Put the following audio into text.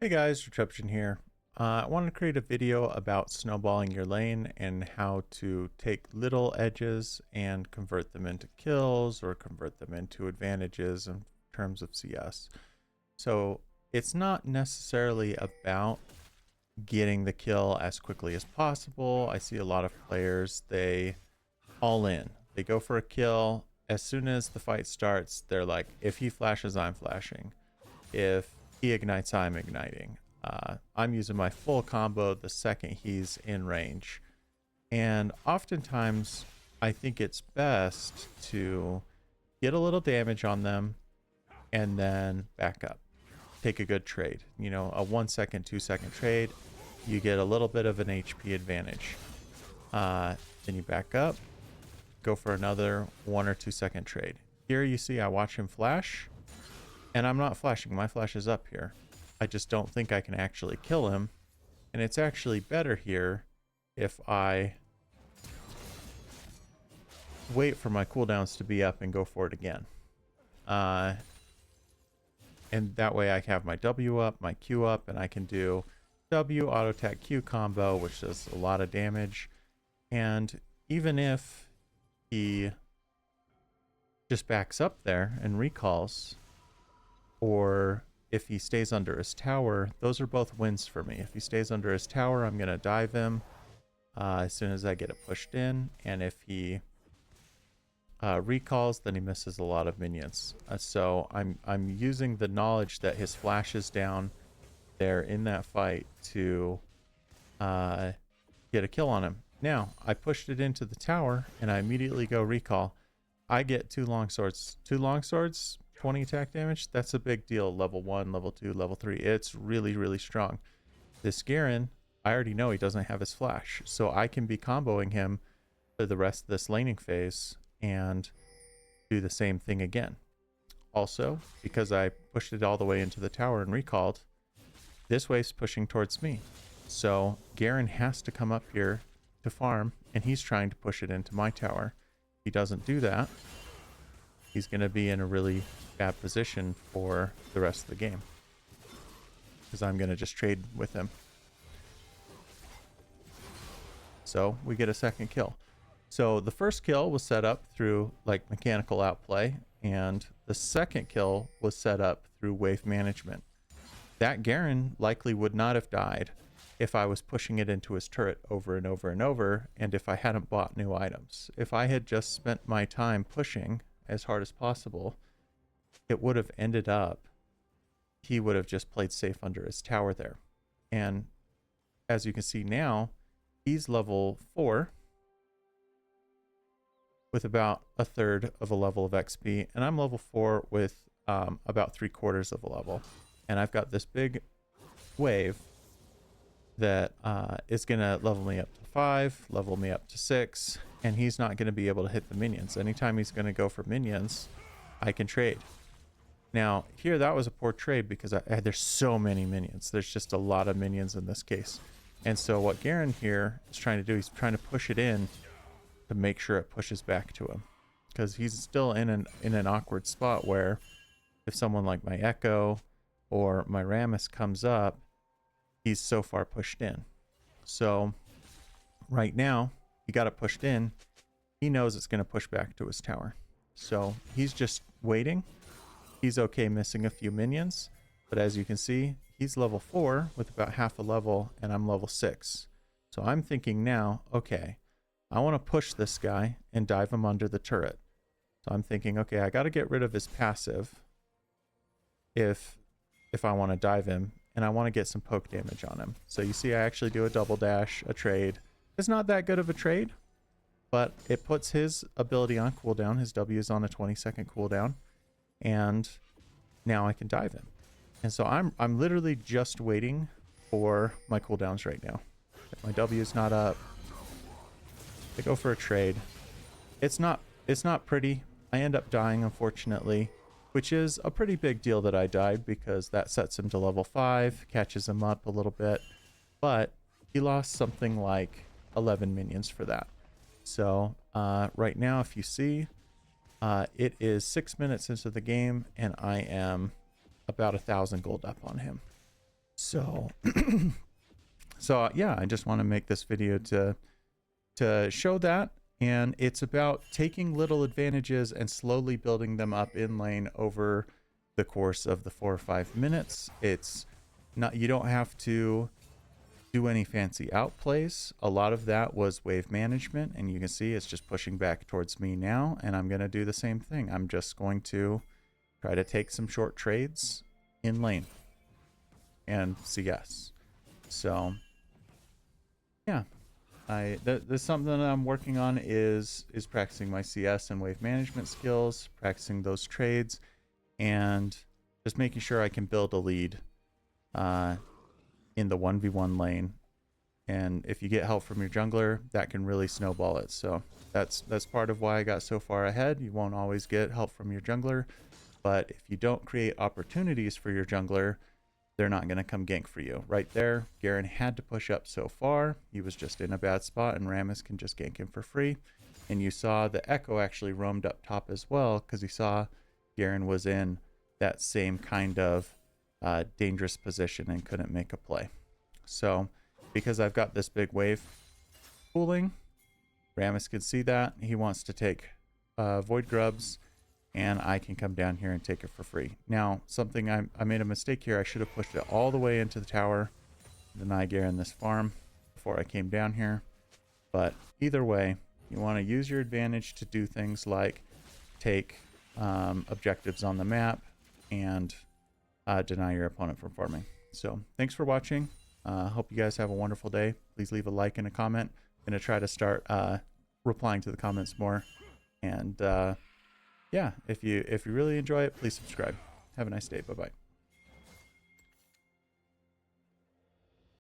Hey guys, Retreption here. I wanted to create a video about snowballing your lane and how to take little edges and convert them into kills or convert them into advantages in terms of CS. So it's not necessarily about getting the kill as quickly as possible. I see a lot of players, they all in. They go for a kill. As soon as the fight starts, they're like, if he flashes, I'm flashing. If he ignites, I'm igniting. I'm using my full combo the second he's in range. And oftentimes, I think it's best to get a little damage on them and then back up. Take a good trade. You know, a 1 second, 2 second trade. You get a little bit of an HP advantage. Then you back up, go for another 1 or 2 second trade. Here you see I watch him flash. And I'm not flashing. My flash is up here. I just don't think I can actually kill him. And it's actually better here if I wait for my cooldowns to be up and go for it again. And that way I have my W up, my Q up, and I can do W, auto attack, Q combo, which does a lot of damage. And even if he just backs up there and recalls, or if he stays under his tower, those are both wins for me. If he stays under his tower, I'm going to dive him as soon as I get it pushed in. And if he recalls, then he misses a lot of minions. So I'm using the knowledge that his flash is down there in that fight to get a kill on him. Now, I pushed it into the tower, and I immediately go recall. I get 2 longswords. 2 longswords, 20 attack damage. That's a big deal. Level 1, level 2, level 3. It's really, really strong. This Garen, I already know he doesn't have his flash, so I can be comboing him for the rest of this laning phase and do the same thing again. Also, because I pushed it all the way into the tower and recalled, this wave's pushing towards me. So Garen has to come up here to farm, and he's trying to push it into my tower. If he doesn't do that, he's going to be in a really bad position for the rest of the game, because I'm going to just trade with him. So we get a second kill. So the first kill was set up through like mechanical outplay, and the second kill was set up through wave management. That Garen likely would not have died if I was pushing it into his turret over and over and over, and if I hadn't bought new items. If I had just spent my time pushing as hard as possible, it would have ended up, he would have just played safe under his tower there. And as you can see now, he's level 4 with about a third of a level of XP, and I'm level 4 with about 3/4 of a level. And I've got this big wave that is going to level me up to 5, level me up to 6, and he's not going to be able to hit the minions. Anytime he's going to go for minions, I can trade. Now, here that was a poor trade because there's so many minions. There's just a lot of minions in this case. And so what Garen here is trying to do, he's trying to push it in to make sure it pushes back to him. Because he's still in an awkward spot where if someone like my Echo or my Rammus comes up, he's so far pushed in. So right now, he got it pushed in. He knows it's going to push back to his tower. So he's just waiting. He's okay missing a few minions. But as you can see, he's level 4 with about half a level, and I'm level 6. So I'm thinking now, okay, I want to push this guy and dive him under the turret. So I'm thinking, okay, I got to get rid of his passive if I want to dive him, and I want to get some poke damage on him. So you see I actually do a double dash, a trade. It's not that good of a trade, but it puts his ability on cooldown. His W is on a 20-second cooldown, and now I can dive him. And so I'm literally just waiting for my cooldowns right now. If my W is not up, I go for a trade. It's not pretty. I end up dying, unfortunately, which is a pretty big deal that I died, because that sets him to level 5, catches him up a little bit, but he lost something like 11 minions for that. So right now, if you see, it is 6 minutes into the game, and I am about 1,000 gold up on him. So, so yeah, I just want to make this video to show that. And it's about taking little advantages and slowly building them up in lane over the course of the 4 or 5 minutes. It's not, you don't have to do any fancy outplays. A lot of that was wave management, and you can see it's just pushing back towards me now, and I'm going to do the same thing. I'm just going to try to take some short trades in lane and CS. So yeah, there's something that I'm working on is practicing my CS and wave management skills, practicing those trades, and just making sure I can build a lead in the 1v1 lane. And if you get help from your jungler, that can really snowball it. So that's part of why I got so far ahead. You won't always get help from your jungler, but if you don't create opportunities for your jungler, they're not going to come gank for you. Right there, Garen had to push up so far. He was just in a bad spot, and Rammus can just gank him for free. And you saw the Echo actually roamed up top as well, because he saw Garen was in that same kind of dangerous position and couldn't make a play. So because I've got this big wave pooling, Rammus can see that. He wants to take Void Grubs, and I can come down here and take it for free. Now, something I made a mistake here. I should have pushed it all the way into the tower, deny Garen this farm before I came down here. But either way, you want to use your advantage to do things like take objectives on the map and deny your opponent from farming. So thanks for watching. Hope you guys have a wonderful day. Please leave a like and a comment. I'm going to try to start replying to the comments more. And yeah, if you really enjoy it, please subscribe. Have a nice day. Bye-bye.